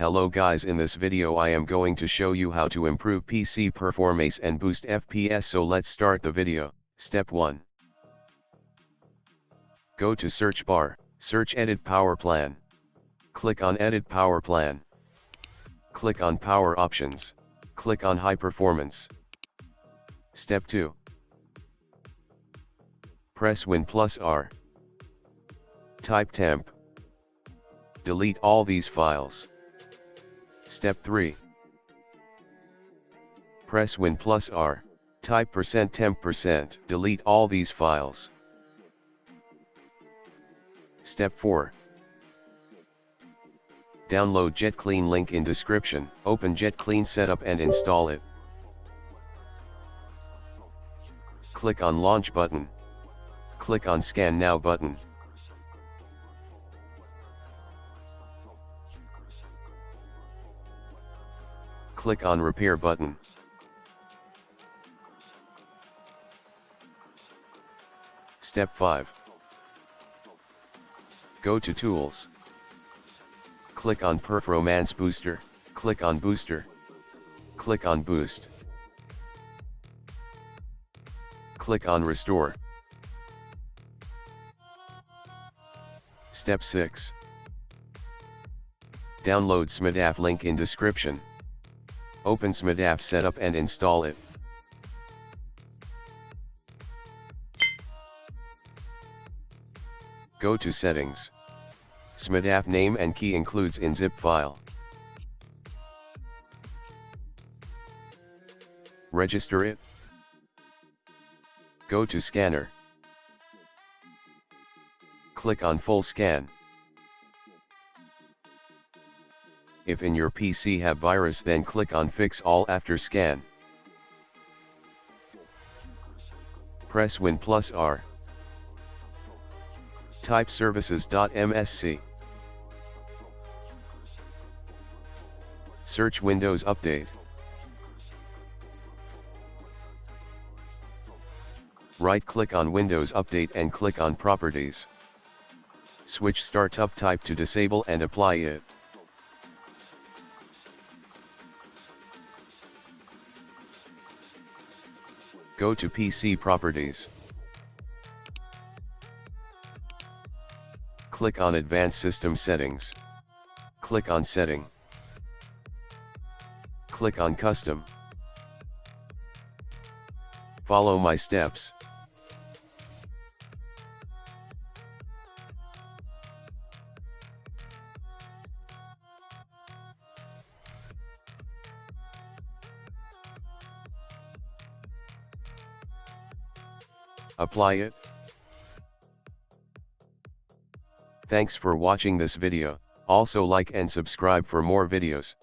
Hello guys, in this video I am going to show you how to improve PC performance and boost FPS, so let's start the video. Step 1. Go to search bar, search Edit Power Plan. Click on Edit Power Plan. Click on Power Options. Click on High Performance. Step 2. Press Win plus R. Type temp. Delete all these files. Step 3. Press Win plus R, type %temp%, delete all these files. Step 4. Download JetClean, link in description. Open JetClean setup and install it. Click on Launch button. Click on Scan Now button. Click on Repair button. Step 5. Go to Tools. Click on Performance Booster. Click on Booster. Click on Boost. Click on Restore. Step 6. Download Smadav, link in description. Open Smadav setup and install it. Go to Settings. Smadav name and key includes in zip file. Register it. Go to Scanner. Click on Full Scan. If in your PC have virus, then click on Fix All after scan. Press Win plus R. Type services.msc. Search Windows Update. Right-click on Windows Update and click on Properties. Switch Startup Type to Disable and apply it. Go to PC Properties. Click on Advanced System Settings. Click on Setting. Click on Custom. Follow my steps. Apply it. Thanks for watching this video. Also like and subscribe for more videos.